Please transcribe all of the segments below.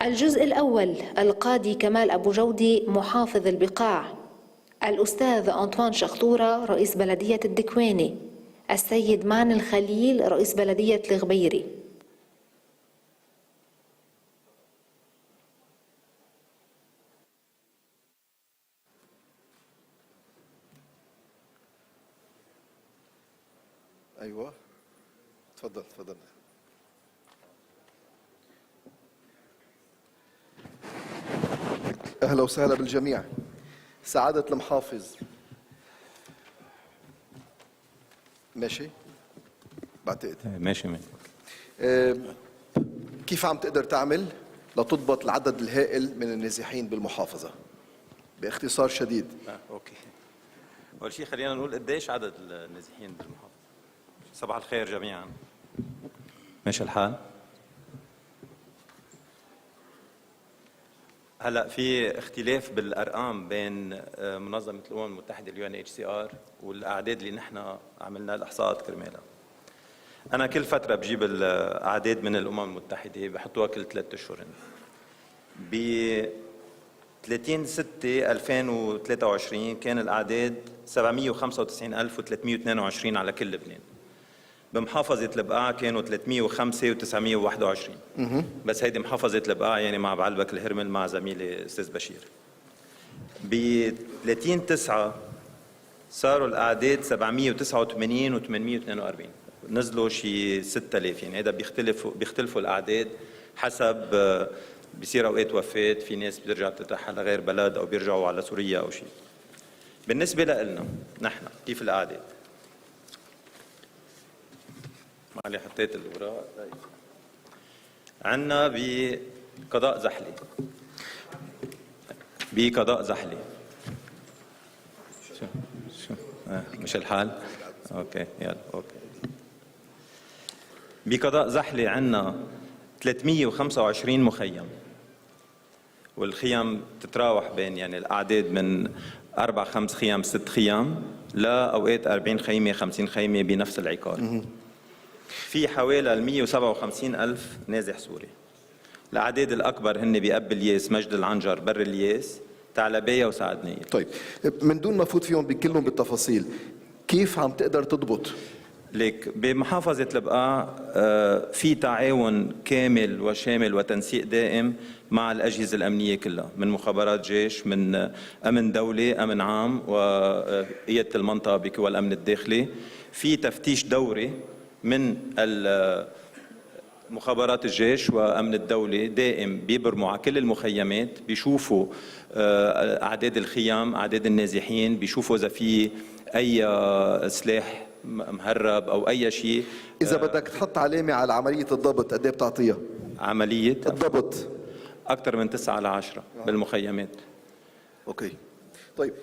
الجزء الأول: القاضي كمال أبو جودي محافظ البقاع، الأستاذ أنطوان شخطورة رئيس بلدية الدكواني، السيد مان الخليل رئيس بلدية الغبيري. ايوه تفضل تفضل. اهلا وسهلا بالجميع. سعادة المحافظ، ماشي؟ بعتقد ماشي. كيف عم تقدر تعمل لتضبط العدد الهائل من النازحين بالمحافظة؟ باختصار شديد. اوكي. اول شيء خلينا نقول قديش عدد النازحين بالمحافظة. صباح الخير جميعا. ماشي الحال؟ هلا في اختلاف بالارقام بين منظمه الامم المتحده UNHCR والاعداد اللي نحن عملنا الاحصاءات كرمالها. انا كل فتره بجيب الاعداد من الامم المتحده بحطوها كل 3 اشهر. ب 30/6/2023 كان الاعداد 795,322 على كل لبنان. بمحافظة البقاع كانوا 305 و921. بس هيدي محافظة البقاع يعني مع بعلبك الهرمل مع زميلي أستاذ بشير. ب 30/9 صاروا الأعداد 789 و842، نزلوا شي 6000. يعني هذا بيختلفوا الأعداد حسب بيصير أوقات وفاة، في ناس بترجع تترحل لغير بلد أو بيرجعوا على سوريا أو شيء. بالنسبة لنا نحن كيف الأعداد؟ معلي حطيت الأوراق. عندنا بقضاء زحلي شو مش الحال؟ اوكي يلا اوكي. بقضاء زحلي عندنا 325 مخيم، والخيام تتراوح بين يعني الأعداد من 4-5 خيام 6 خيام لأوقات 40 خيمة 50 خيمة بنفس العقار. في حوالي 157,000 نازح سوري. الأعداد الأكبر هن بأب الياس، مجد العنجر، بر الياس، تعلبية وسعد نايل. طيب من دون ما فوت فيهم بكلهم بالتفاصيل، كيف عم تقدر تضبط؟ ليك بمحافظة البقاع في تعاون كامل وشامل وتنسيق دائم مع الأجهزة الأمنية كلها، من مخابرات جيش، من أمن دولي، أمن عام، وقيادة المنطقة بقوى الأمن الداخلي. في تفتيش دوري من مخابرات الجيش وأمن الدولة دائم، بيبرموا على كل المخيمات، بيشوفوا أعداد الخيام، أعداد النازحين، بيشوفوا إذا في أي سلاح مهرب أو أي شيء. إذا بدك تحط علامة على عملية الضبط قد ايه بتعطيها؟ عملية الضبط أكثر من 9/10 بالمخيمات. أوكي طيب.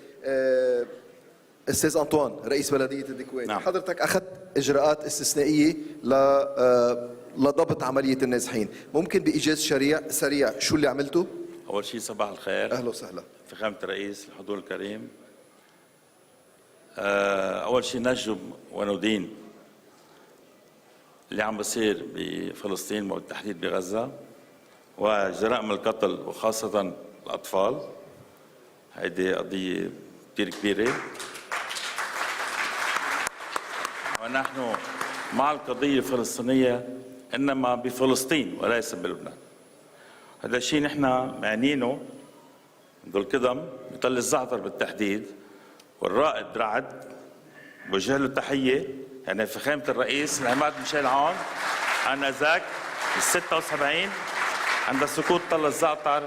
أستاذ أنطوان رئيس بلدية الدكواني، نعم. حضرتك أخذت إجراءات استثنائية لضبط عملية النازحين، ممكن بإيجاز سريع شو اللي عملته؟ أول شيء صباح الخير. أهلا وسهلا. فخامة الرئيس، الحضور الكريم. أول شيء نجم وندين اللي عم بصير بفلسطين وبالتحديد بغزة وجرائم القتل وخاصة الأطفال. هيدي قضية كثير كبيرة، ونحن مع القضية الفلسطينية إنما بفلسطين وليس بلبنان. هذا الشيء نحن معنينه منذ القدم بتل الزعتر بالتحديد، والرائد رعد بوجه له تحية. يعني فخامة الرئيس العماد ميشيل عون آنذاك بال 76 عند سقوط تل الزعتر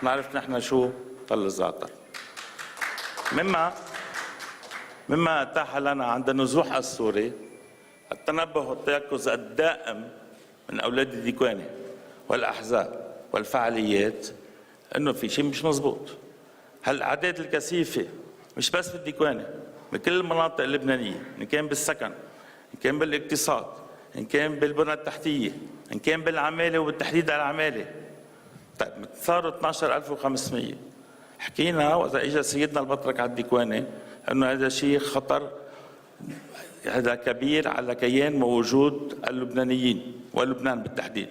نعرف نحن شو تل الزعتر. مما أتاح لنا عند النزوح السوري التنبه والتيقظ الدائم من أولاد الديكواني والأحزاب والفعاليات إنه في شيء مش مزبوط. هالأعداد الكثيفة مش بس بالديكواني، بكل المناطق اللبنانية، إن كان بالسكن، إن كان بالاقتصاد، إن كان بالبنى التحتية، إن كان بالعمالة وبالتحديد على العمالة. طيب صاروا 12,500. حكينا وإذا إجا سيدنا البطرك على الديكواني إنه هذا شيء خطر، هذا كبير على كيان ووجود اللبنانيين ولبنان بالتحديد.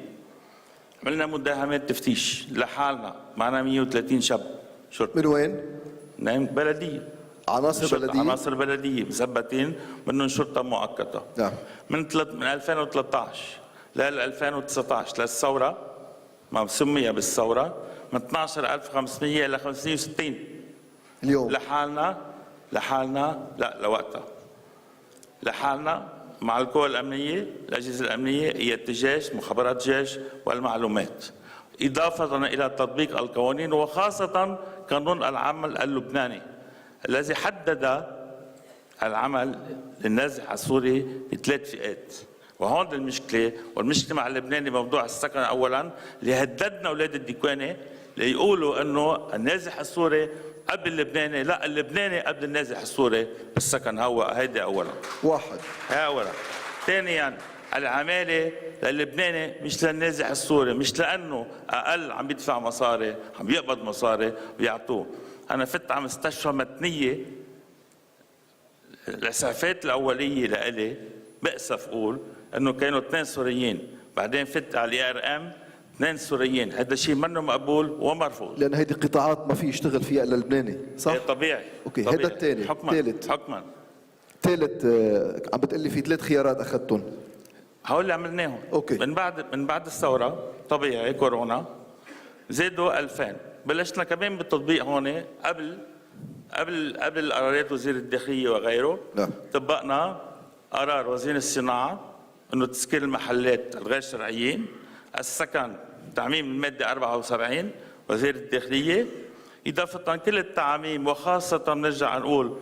عملنا مداهمات تفتيش لحالنا، معنا 130 شاب شرطة. من وين؟ نعم بلدية، عناصر بلدية؟ عناصر بلدية مثبتين، منهم شرطة مؤقتة. نعم. من 2013 ل 2019 للثورة، ما سمي بالثورة، من 12500 إلى 560 اليوم لحالنا لا لوقتها لحالنا مع القوى الأمنية، الأجهزة الأمنية، قيادة الجيش، مخابرات الجيش والمعلومات، إضافة إلى تطبيق القوانين وخاصة قانون العمل اللبناني الذي حدد العمل للنازح السوري بثلاث فئات. وهون المشكلة، والمجتمع اللبناني بموضوع السكن أولا اللي هددنا أولاد الديكواني ليقولوا أنه النازح السوري قبل اللبناني، لا اللبناني قبل النازح السوري بالسكن. هيدي أولا. واحد. هي أولا. ثانيا العمالة للبناني مش للنازح السوري، مش لأنه أقل عم يدفع مصاري، عم يقبض مصاري ويعطوه. أنا فت على مستشفى متنية، الإسعافات الأولية لإلي بأسف أقول أنه كانوا 2 سوريين، بعدين فت على الARM 2 سوريين. هذا شيء منه مقبول ومرفوض، لأن هيدي قطاعات ما في يشتغل فيها إلا اللبناني، صح؟ طبيعي. أوكي. طبيعي. هذا الثاني. حكما ثالث عم بتقلي في 3 خيارات أخذتهم. هقول اللي عملناهم. أوكي. من بعد الثورة طبيعي كورونا زادوا 2000. بلشنا كمان بالتطبيق هون قبل قرارات وزير الداخلية وغيره. نعم. طبقنا قرار وزير الصناعة انه تسكير المحلات الغير شرعيين، السكن، تعميم المادة 74 وزير الداخلية، إضافة كل التعاميم، وخاصة نرجع نقول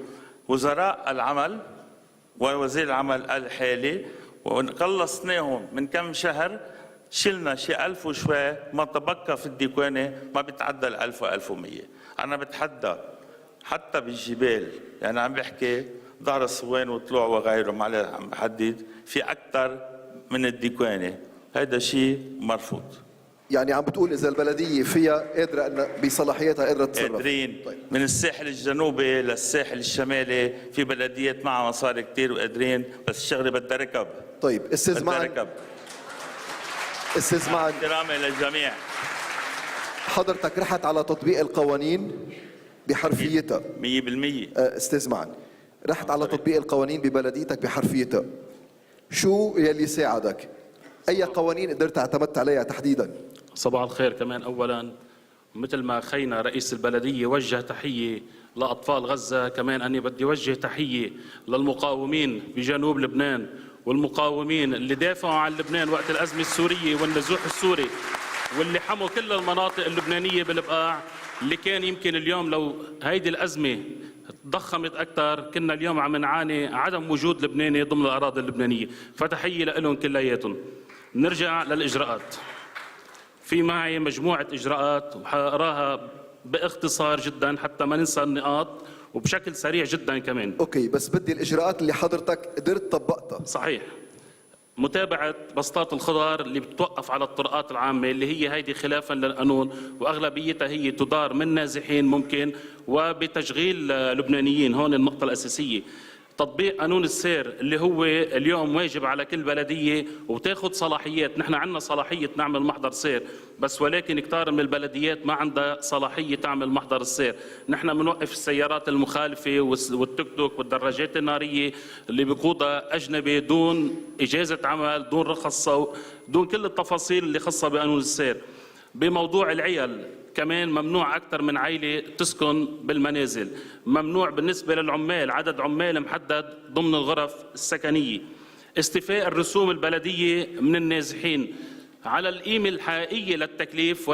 وزراء العمل ووزير العمل الحالي، وقلصناهم من كم شهر، شلنا شي 1000 وشوي، ما تبقى في الديكواني ما بيتعدى 1000 و1100. أنا بتحدى حتى بالجبال، يعني عم بحكي ظهر الصوان وطلوع وغيره، ما عليه عم بحدد في أكثر من الديكواني. هذا شيء مرفوض. يعني عم بتقول إذا البلدية فيها قادرة أن بصلاحياتها قادرة تتصرف. قادرين. طيب. من الساحل الجنوبي للساحل الشمالي في بلديات معها مصاري كتير وقادرين، بس الشغله بدها ركب. طيب استاذ بدها معن، ركب. استاذ معن، احترامي للجميع. حضرتك رحت على تطبيق القوانين بحرفيتها 100%. استاذ معن، رحت على تطبيق القوانين ببلديتك بحرفيتها، شو يلي ساعدك؟ أي قوانين قدرت اعتمدت عليها تحديداً؟ صباح الخير. كمان أولاً مثل ما خينا رئيس البلدية وجه تحية لأطفال غزة، كمان أني بدي وجه تحية للمقاومين بجنوب لبنان والمقاومين اللي دافعوا عن لبنان وقت الأزمة السورية والنزوح السوري، واللي حموا كل المناطق اللبنانية بالبقاع، اللي كان يمكن اليوم لو هيدي الأزمة ضخمت أكثر كنا اليوم عم نعاني عدم وجود لبناني ضمن الأراضي اللبنانية. فتحية لهم كلياتهم. نرجع للإجراءات. في معي مجموعة إجراءات وحقراها باختصار جدا حتى ما ننسى النقاط وبشكل سريع جدا كمان. أوكي، بس بدي الإجراءات اللي حضرتك قدرت تطبقتها. صحيح. متابعة بسطات الخضار اللي بتوقف على الطرقات العامة، اللي هي هيدي خلافا للقانون، وأغلبيتها هي تدار من نازحين ممكن وبتشغيل لبنانيين. هون النقطة الأساسية. تطبيق قانون السير اللي هو اليوم واجب على كل بلدية وتاخذ صلاحيات. نحن عندنا صلاحية نعمل محضر سير، بس ولكن كتار من البلديات ما عندها صلاحية تعمل محضر السير. نحن بنوقف السيارات المخالفة والتوك توك والدراجات النارية اللي بقودها أجنبي دون إجازة عمل، دون رخص سوق، دون كل التفاصيل اللي خاصة بقانون السير. بموضوع العيال كمان ممنوع أكثر من عائلة تسكن بالمنازل. ممنوع بالنسبة للعمال عدد عمال محدد ضمن الغرف السكنية. استيفاء الرسوم البلدية من النازحين على القيمة الحقيقية للتكليف،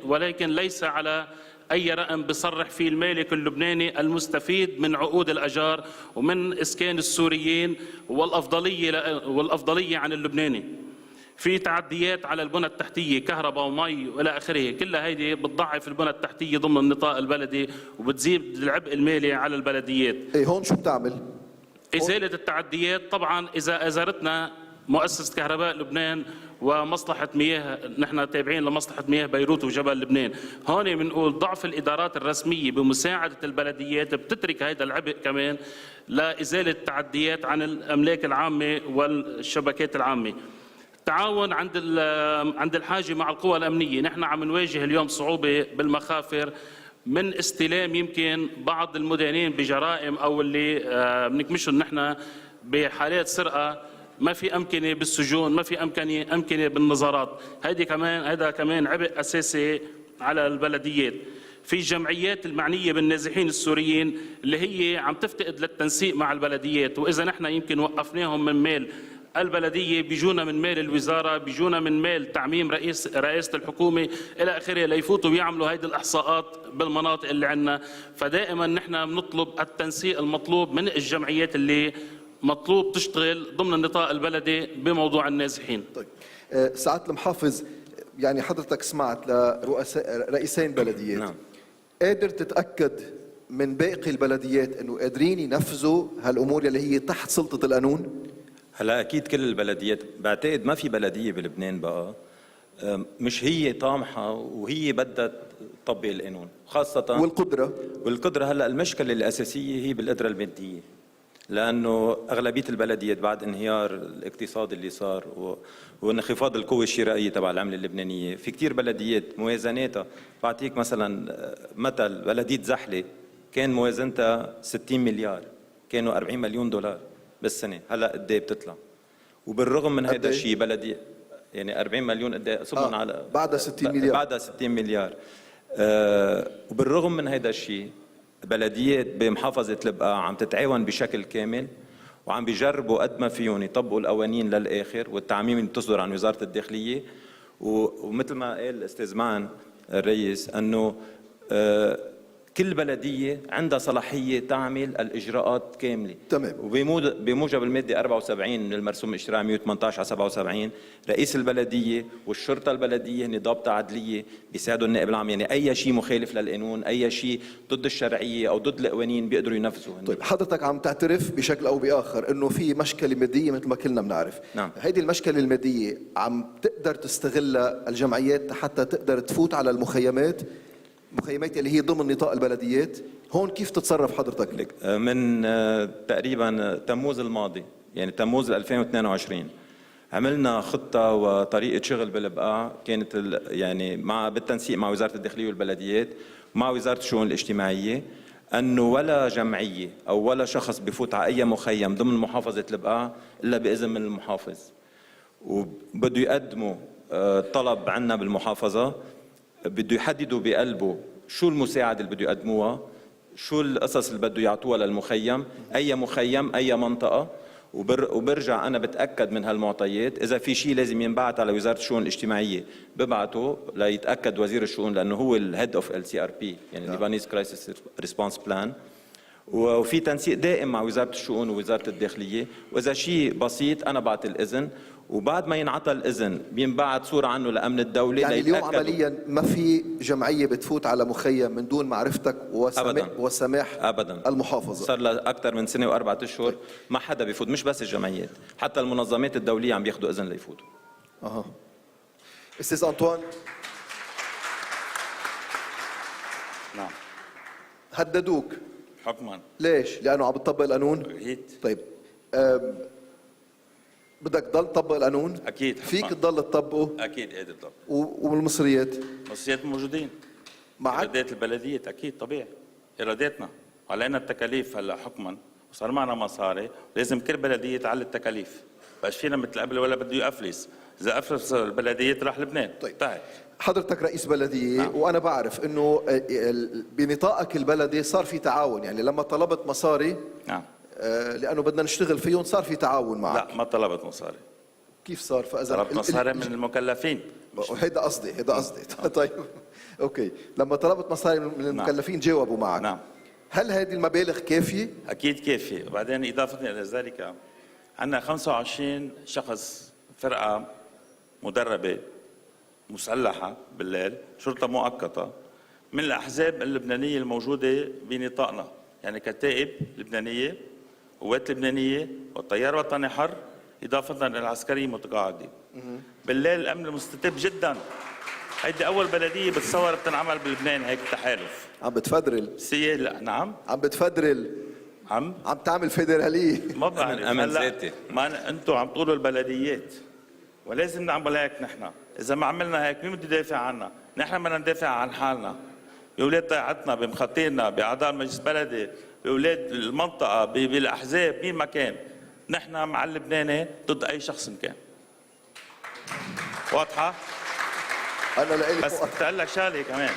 ولكن ليس على أي رقم بصرح فيه المالك اللبناني المستفيد من عقود الأجار ومن إسكان السوريين، والأفضلية عن اللبناني. في تعديات على البنى التحتية، كهرباء ومي وإلى آخره، كلها هيدي بتضعف البنى التحتية ضمن النطاق البلدي وبتزيد العبء المالي على البلديات. إيه هون شو بتعمل؟ إزالة التعديات طبعا إذا أزارتنا مؤسسة كهرباء لبنان ومصلحة مياه، نحن تابعين لمصلحة مياه بيروت وجبل لبنان. هون بنقول ضعف الإدارات الرسمية بمساعدة البلديات بتترك هذا العبء كمان لإزالة التعديات عن الأملاك العامة والشبكات العامة. تعاون عند الحاجه مع القوى الامنيه. نحن عم نواجه اليوم صعوبه بالمخافر من استلام يمكن بعض المدانين بجرائم او اللي بنكمشهم نحن بحالات سرقه، ما في امكنه بالسجون، ما في امكنه بالنظارات. هذا كمان عبء اساسي على البلديات. في الجمعيات المعنيه بالنازحين السوريين اللي هي عم تفتقد للتنسيق مع البلديات، واذا نحن يمكن وقفناهم من مال البلديه بيجونا من مال الوزاره، بيجونا من مال تعميم رئاسه الحكومه الى اخره، ليفوتوا ويعملوا هيدي الاحصاءات بالمناطق اللي عندنا. فدائما نحن بنطلب التنسيق المطلوب من الجمعيات اللي مطلوب تشتغل ضمن النطاق البلدي بموضوع النازحين. طيب سعادة المحافظ، يعني حضرتك سمعت رئيسين بلديات. نعم. قادر تتأكد من باقي البلديات انه قادرين ينفذوا هالامور اللي هي تحت سلطة القانون؟ هلا اكيد كل البلديات، بعتقد ما في بلديه بلبنان بقى مش هي طامحه وهي بدها تطبق القانون، خاصه والقدره. هلا المشكله الاساسيه هي بالقدره الماديه، لانه اغلبيه البلديات بعد انهيار الاقتصاد اللي صار وانخفاض القوه الشرائيه تبع العمله اللبنانيه، في كثير بلديات موازناتها، بعطيك مثلا مثل بلديه زحله كان موازنتها 60 مليار، كانوا 40 مليون دولار بالسنه، هلا قد ايه بتطلع؟ وبالرغم من هذا الشيء بلديه يعني 40 مليون قد ايه صبن على بعدها 60 مليار، بعدها 60 مليار. وبالرغم من هذا الشيء بلديات بمحافظه البقاع عم تتعاون بشكل كامل وعم بيجربوا قد ما فيهم يطبقوا القوانين للاخر والتعميم اللي بتصدر عن وزاره الداخليه. ومثل ما قال الاستاذ معن الرئيس انه كل بلدية عندها صلاحية تعمل الإجراءات كاملة. تمام. وبموجب المادة 74 من المرسوم الإجرائي 118 على 77 رئيس البلدية والشرطة البلدية هن ضابطة عدلية بيساعدوا النائب العام، يعني أي شيء مخالف للقانون، أي شيء ضد الشرعية أو ضد القوانين بيقدروا ينفذوه. طيب حضرتك عم تعترف بشكل أو بآخر إنه في مشكلة مادية مثل ما كلنا بنعرف. نعم. هيدي المشكلة المادية عم تقدر تستغلها الجمعيات حتى تقدر تفوت على المخيمات اللي هي ضمن نطاق البلديات؟ هون كيف تتصرف حضرتك؟ من تقريبا تموز الماضي، يعني تموز 2022 عملنا خطة وطريقة شغل بالبقاع كانت يعني بالتنسيق مع وزارة الداخلية والبلديات مع وزارة الشؤون الاجتماعية، أنه ولا جمعية أو ولا شخص بفوت على أي مخيم ضمن محافظة البقاع إلا بإذن من المحافظ، وبده يقدموا طلب عنا بالمحافظة، بده يحددوا بقلبه شو المساعدة اللي بده يقدموها، شو القصص اللي بده يعطوها للمخيم، أي مخيم أي منطقة، وبرجع أنا بتأكد من هالمعطيات. إذا في شيء لازم ينبعت على وزارة الشؤون الاجتماعية ببعته ليتأكد وزير الشؤون، لأنه هو الهيد اوف LCRP يعني ليبانيز كرايسيس ريسبونس بلان، وفي تنسيق دائم مع وزارة الشؤون ووزارة الداخلية. وإذا شيء بسيط أنا بعطي الإذن، وبعد ما ينعطى الإذن بينبعت صورة عنه لأمن الدولة. يعني اليوم عمليا ما في جمعية بتفوت على مخيم من دون معرفتك وسماح أبداً. المحافظة؟ صار لها أكثر من سنة و4 أشهر ما حدا بيفوت، مش بس الجمعيات، حتى المنظمات الدولية عم بياخذوا إذن ليفوتوا. أستاذ أنطوان. نعم. هددوك حكما. ليش؟ لأنه عم بتطبق القانون؟ أكيد. طيب بدك تضل تطبق القانون؟ أكيد. فيك تضل تطبقه؟ أكيد قادر تطبق. والمصريات؟ المصريات موجودين. معك؟ إيرادات البلديات أكيد طبيعي، إيراداتنا وعلينا التكاليف هلا حكما، وصار معنا مصاري، لازم كل بلدية تعلي التكاليف، بقاش فينا مثل قبل ولا بده يقفلس، إذا أفلس البلديات راح لبنان. طيب. تعال. حضرتك رئيس بلدية. نعم. وأنا بعرف إنه بنطاقك البلدي صار في تعاون، يعني لما طلبت مصاري نعم. لأنه بدنا نشتغل فيهم صار في تعاون معك. لا ما طلبت مصاري. كيف صار؟ فإذا طلبت مصاري من المكلفين. هيدا قصدي طيب اوكي، لما طلبت مصاري من المكلفين جاوبوا معك. نعم. هل هذه المبالغ كافية؟ أكيد كافية، وبعدين إضافة إلى ذلك عندنا 25 شخص فرقة مدربة مسلحة بالليل، شرطة مؤقتة من الأحزاب اللبنانية الموجودة بنطاقنا، يعني كتائب لبنانية، قوات لبنانية، والتيار الوطني حر، إضافة إلى العسكرية متقاعدين. بالليل الأمن مستتب جدا. هيدي أول بلدية بتصور بتنعمل بلبنان هيك تحالف. عم بتفدرل لا نعم. عم بتفدرل عم تعمل فيدرالية. ما بعرف. أمن ذاتي. ما أنتم عم تقولوا البلديات، ولازم نعمل هيك نحن. اذا ما عملنا هيك مين بده يدافع عنا؟ نحن بدنا ندافع عن حالنا، باولاد ضيعتنا، بمخطينا، باعضاء مجلس بلدي، باولاد المنطقه، بالاحزاب، مين ما كان. نحن مع اللبناني ضد اي شخص كان. واضحه؟ انا لإلي بس بدي اقول لك شغله كمان.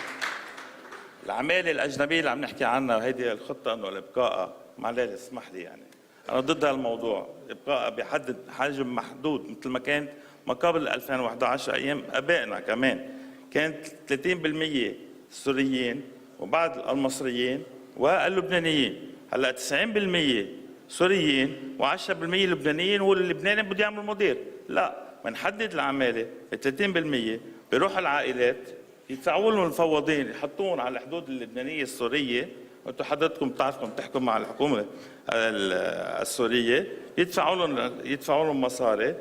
العماله الاجنبيه اللي عم نحكي عنها، وهيدي الخطه انه الابقاء، معلش اسمح لي يعني انا ضد هالموضوع. ابقاء بيحدد حجم محدود مثل ما كانت ما قبل 2011 ايام ابائنا كمان، كانت 30% السوريين وبعض المصريين واللبنانيين. هلا 90% سوريين و10% لبنانيين، واللبناني بده يعمل مدير. لا، بنحدد العماله ب 30%، بيروح العائلات يدفعوا لهم المفوضين، يحطوهم على الحدود اللبنانيه السوريه، وانتم حضرتكم بتعرفوا بتحكوا مع الحكومه السوريه، يدفعوا لهم مصاري.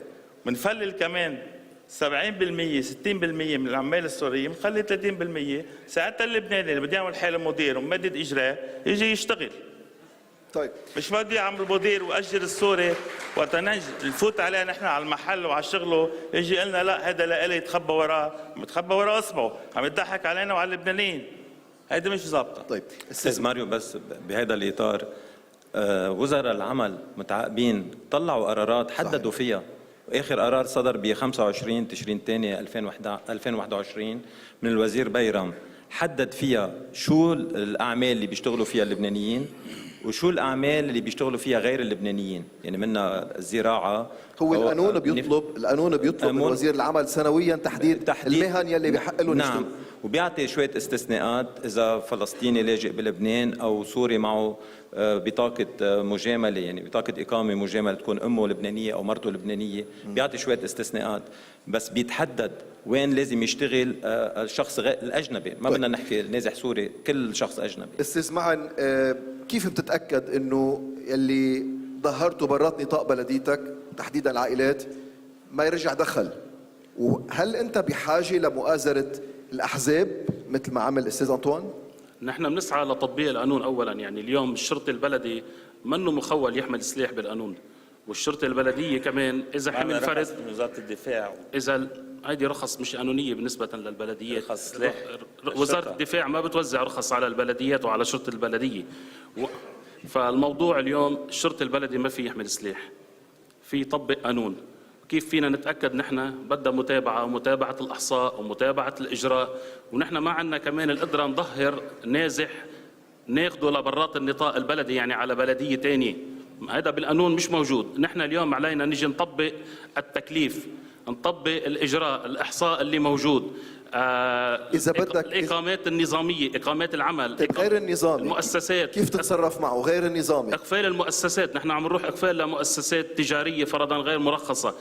بنفلل كمان 70% 60% من العمال السوريين، بنخلي 30%. ساعتها اللبناني اللي بده يعمل حاله مدير وممدد اجراء يجي يشتغل. طيب مش بدي يعمل مدير واجر السوري وقت نفوت عليه نحن على المحل وعلى شغله يجي قلنا لا هذا لإلي يتخبى وراه، متخبى وراه اسمه عم يضحك علينا وعلى اللبنانيين. هيدي مش ظابطه. طيب استاذ ماريو، بس بهذا الاطار وزراء العمل متعاقبين طلعوا قرارات حددوا فيها. اخر قرار صدر ب 25 تشرين الثاني 2021 من الوزير بيرم، حدد فيها شو الاعمال اللي بيشتغلوا فيها اللبنانيين وشو الاعمال اللي بيشتغلوا فيها غير اللبنانيين، يعني منها الزراعه. هو القانون بيطلب من وزير العمل سنويا تحديد المهن يلي بحق لهم نعم، يشتغلوا. وبيعطي شويه استثناءات اذا فلسطيني لاجئ بلبنان او سوري معه بطاقه مجامله، يعني بطاقه اقامه مجامله تكون امه لبنانيه او مرته لبنانيه، بيعطي شويه استثناءات، بس بيتحدد وين لازم يشتغل الشخص الاجنبي. ما بدنا نحكي نازح سوري، كل شخص اجنبي. استاذ معن، كيف بتتاكد انه يلي ظهرته برات نطاق بلديتك تحديدا العائلات ما يرجع دخل؟ وهل انت بحاجه لمؤازره الاحزاب مثل ما عمل الاستاذ انطوان؟ نحن بنسعى لتطبيق القانون اولا. يعني اليوم الشرطي البلدي منه مخول يحمل سلاح بالقانون، والشرطه البلديه كمان اذا حمل فرد من وزاره الدفاع، اذا هيدي رخص مش قانونيه بالنسبه للبلديات. وزاره الدفاع ما بتوزع رخص على البلديات وعلى شرطه البلديه. فالموضوع اليوم الشرطي البلدي ما في يحمل سلاح، في يطبق قانون. كيف فينا نتاكد؟ نحن بدنا متابعه الاحصاء ومتابعه الاجراء، ونحن ما عندنا كمان القدره نظهر نازح ناخده لبرات النطاق البلدي، يعني على بلديه ثانيه. هذا بالقانون مش موجود. نحن اليوم علينا نجي نطبق التكليف، نطبق الاجراء، الاحصاء اللي موجود، إذا بدك الاقامات النظاميه، اقامات العمل. غير النظامي المؤسسات كيف تتصرف معه غير النظامي؟ اقفال المؤسسات، نحن عم نروح اقفال لمؤسسات تجاريه فرضا غير مرخصه.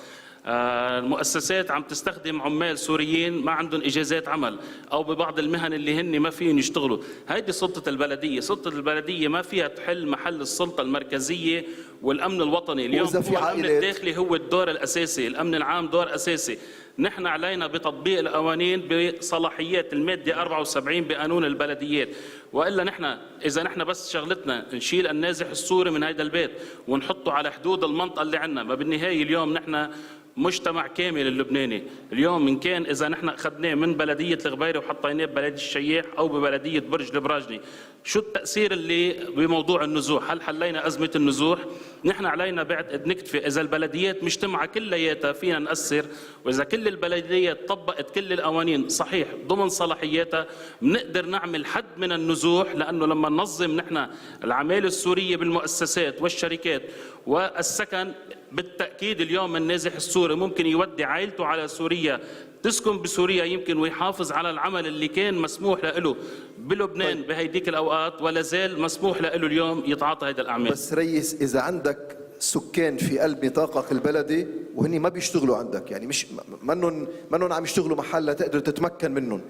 المؤسسات عم تستخدم عمال سوريين ما عندهم اجازات عمل، او ببعض المهن اللي هن ما فيهم يشتغلوا. هيدي سلطه البلديه. سلطه البلديه ما فيها تحل محل السلطه المركزيه والامن الوطني. اليوم هو الامن الداخلي هو الدور الاساسي، الامن العام دور اساسي. نحن علينا بتطبيق القوانين بصلاحيات الماده 74 بقانون البلديات. والا نحن اذا نحن بس شغلتنا نشيل النازح السوري من هذا البيت ونحطه على حدود المنطقه اللي عندنا، ما بالنهايه اليوم نحن مجتمع كامل اللبناني. اليوم من كان اذا نحن اخذناه من بلديه الغبيره وحطيناه ببلديه الشياح او ببلديه برج البراجني، شو التاثير اللي بموضوع النزوح؟ هل حلينا ازمه النزوح؟ نحن علينا بعد نكتفي اذا البلديات مجتمعه كلياتها فينا ناثر، واذا كل البلديات طبقت كل القوانين صحيح ضمن صلاحياتها بنقدر نعمل حد من النزوح. لانه لما ننظم نحن العماله السوريه بالمؤسسات والشركات والسكن، بالتأكيد اليوم النازح السوري ممكن يودي عائلته على سوريا، تسكن بسوريا يمكن، ويحافظ على العمل اللي كان مسموح له بلبنان بهيديك الأوقات، ولا زال مسموح له اليوم يتعاطى هذا الأعمال. بس ريس، إذا عندك سكان في قلب نطاقك البلدي وهني ما بيشتغلوا عندك، يعني مش منن عم يشتغلوا محل تقدر تتمكن منهم،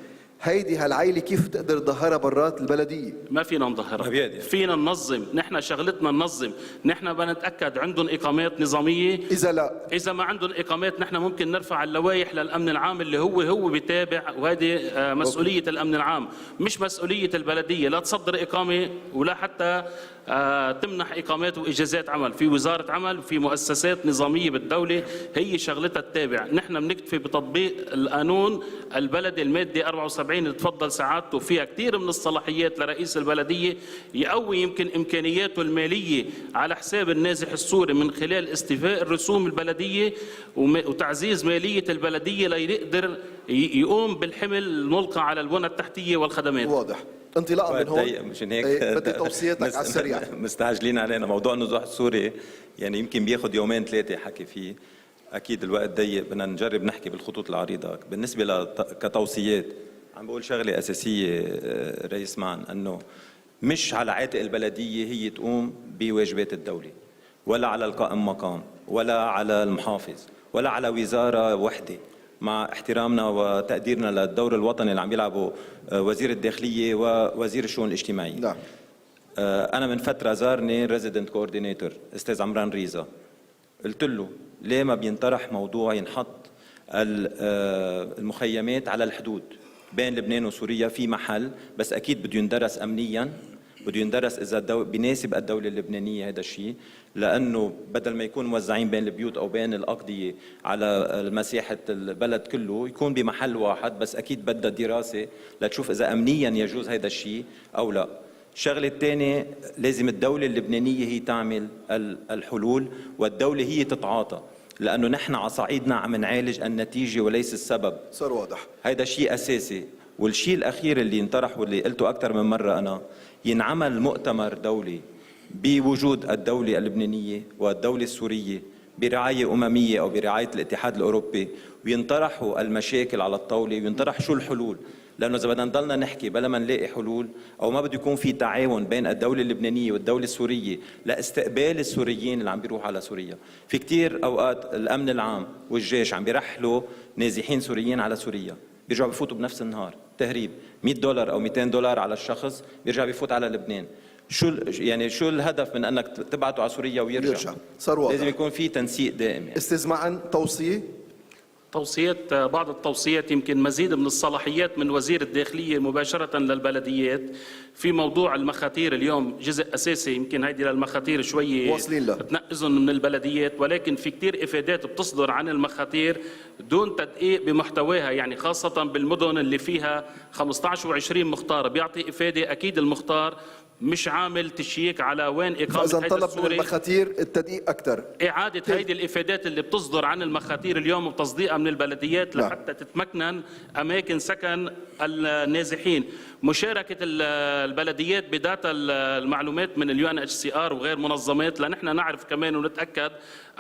هيدي هالعائله كيف تقدر تظهرها برات البلديه؟ ما فينا نظهرها، فينا ننظم. نحن شغلتنا ننظم. نحن بنتاكد عندهم اقامات نظاميه. اذا ما عندهم اقامات نحن ممكن نرفع اللوائح للامن العام اللي هو بيتابع، وهذه مسؤوليه الامن العام مش مسؤوليه البلديه. لا تصدر اقامه ولا حتى تمنح إقامات وإجازات عمل في وزارة عمل وفي مؤسسات نظامية بالدولة هي شغلتها التابع. نحن بنكتفي بتطبيق القانون البلدي المادة 74 اللي تفضل سعادته فيها كثير من الصلاحيات لرئيس البلدية يقوي يمكن إمكانياته المالية على حساب النازح السوري من خلال استيفاء الرسوم البلدية وتعزيز مالية البلدية ليقدر يقوم بالحمل الملقى على البنى التحتية والخدمات. واضح. انطلاقا من هون مشان هيك بدي توصيتك على السريع. مستعجلين علينا. موضوع النزوح السوري يعني يمكن بياخد يومين ثلاثه حكي فيه، اكيد الوقت ضيق، بدنا نجرب نحكي بالخطوط العريضه. بالنسبه كتوصيات عم بقول شغله اساسيه رئيس معن، انه مش على عاتق البلديه هي تقوم بواجبات الدوله، ولا على القائم مقام، ولا على المحافظ، ولا على وزاره وحده، مع احترامنا وتقديرنا للدور الوطني اللي عم يلعبه وزير الداخلية ووزير الشؤون الاجتماعية. نعم. أنا من فترة زارني ريزيدنت كوردينيتور أستاذ عمران ريزا، قلت له ليه ما بينطرح موضوع ينحط المخيمات على الحدود بين لبنان وسوريا في محل، بس أكيد بده يندرس أمنياً، بده يندرس إذا بيناسب الدولة اللبنانية هذا الشيء، لأنه بدل ما يكون موزعين بين البيوت أو بين الأقضية على مساحة البلد كله، يكون بمحل واحد، بس أكيد بدها دراسة لتشوف إذا أمنياً يجوز هذا الشيء أو لا. الشغلة الثانية، لازم الدولة اللبنانية هي تعمل الحلول والدولة هي تتعاطى، لأنه نحن على صعيدنا عم نعالج النتيجة وليس السبب. صار واضح. هذا شيء أساسي. والشيء الأخير اللي انطرح واللي قلته أكثر من مرة أنا، ينعمل مؤتمر دولي بوجود الدولة اللبنانية والدولة السورية برعاية أممية أو برعاية الاتحاد الأوروبي، وينطرحوا المشاكل على الطاولة وينطرح شو الحلول. لأنه إذا بدنا نضلنا نحكي بلا ما نلاقي حلول، أو ما بده يكون في تعاون بين الدولة اللبنانية والدولة السورية لاستقبال السوريين اللي عم بيروحوا على سوريا. في كتير أوقات الأمن العام والجيش عم بيرحلوا نازحين سوريين على سوريا، بيرجعوا بيفوتوا بنفس النهار تهريب، $100 أو $200 على الشخص، بيرجع بيفوت على لبنان. شو الهدف من أنك تبعته على سوريا ويرجع؟ صار واضح. لازم يكون في تنسيق دائم. يعني استاذ معن، توصية؟ بعض التوصيات، يمكن مزيد من الصلاحيات من وزير الداخلية مباشرة للبلديات في موضوع المخاتير. اليوم جزء أساسي يمكن هيدي للمخاتير شوية واصلين له، تنقذهم من البلديات، ولكن في كتير إفادات بتصدر عن المخاتير دون تدقيق بمحتواها، يعني خاصة بالمدن اللي فيها 15 و20 مختار بيعطي إفادة. أكيد المختار مش عامل تشييك على وين إقامة إذا هيدا طلب السوري. من المخاتير التدقيق أكثر، إعادة هيدي الإفادات اللي بتصدر عن المخاتير اليوم وتصديقها من البلديات لحتى تتمكن أماكن سكن النازحين. مشاركة البلديات بداتا المعلومات من UNHCR وغير منظمات، لنحن نعرف كمان ونتأكد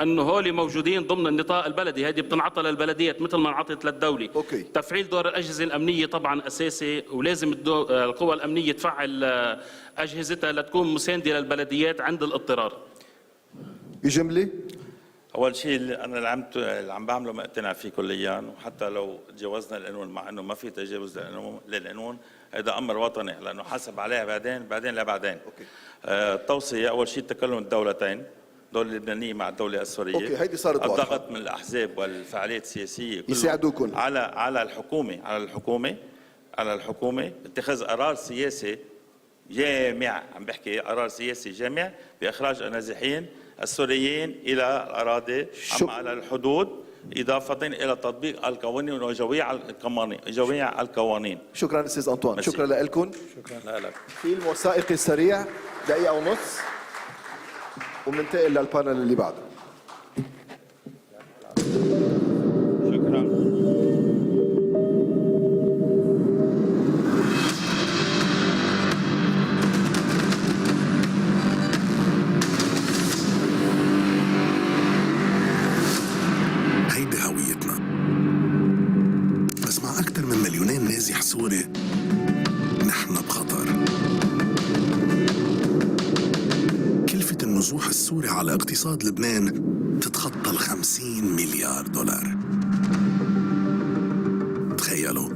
أنه هولي موجودين ضمن النطاق البلدي. هيدي بتنعطى للبلديات مثل ما انعطت للدولة. أوكي. تفعيل دور الأجهزة الأمنية طبعا أساسي، ولازم القوى الأمنية تفعل أجهزتها لتكون مساندة للبلديات عند الاضطرار. بجملة، اول شيء انا اللي عم بعمله مقتنع فيه كليا، وحتى لو تجاوزنا القانون، مع انه ما في تجاوز للقانون، هذا امر وطني لانه حسب عليها بعدين لا بعدين. التوصيه اول شيء تكلم الدولتين، الدوله اللبنانيه مع الدوله السوريه. اوكي، هيدي صارت واضحه. الضغط من الاحزاب والفعاليات السياسيه يساعدوكم على الحكومه اتخاذ قرار سياسي جامع، عم بحكي قرار سياسي جامع باخراج النازحين السوريين الى الاراضي على الحدود، اضافه الى تطبيق القوانين وجميع القوانين. شكرا استاذ انطوان. شكرا لكم. شكرا لك. في الوثائقي السريع دقيقه ونص وبننتقل للبانل اللي بعده. شكرا. هيدي هويتنا، بس مع أكثر من مليونين نازح سوري نحن بخطر. كلفة النزوح السوري على اقتصاد لبنان تتخطى $50 مليار. تخيلوا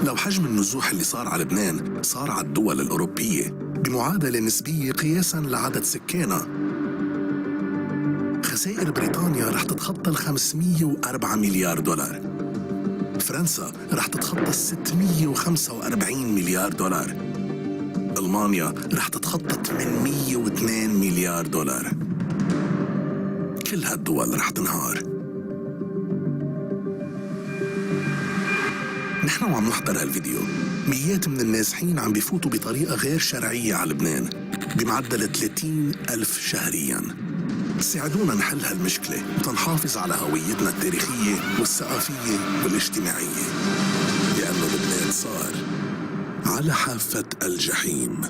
لو حجم النزوح اللي صار على لبنان صار على الدول الأوروبية بمعادلة نسبية قياساً لعدد سكانها، خسائر بريطانيا رح تتخطى $504 مليار. فرنسا رح تتخطى $645 مليار. ألمانيا رح تتخطى 802 مليار دولار. كل هالدول رح تنهار. نحن وعم نحضر هالفيديو مئات من النازحين عم بيفوتوا بطريقة غير شرعية على لبنان بمعدل 30,000 شهرياً. ساعدونا نحل هالمشكلة وتنحافظ على هويتنا التاريخية والثقافية والاجتماعية، لأنه لبنان صار على حافة الجحيم.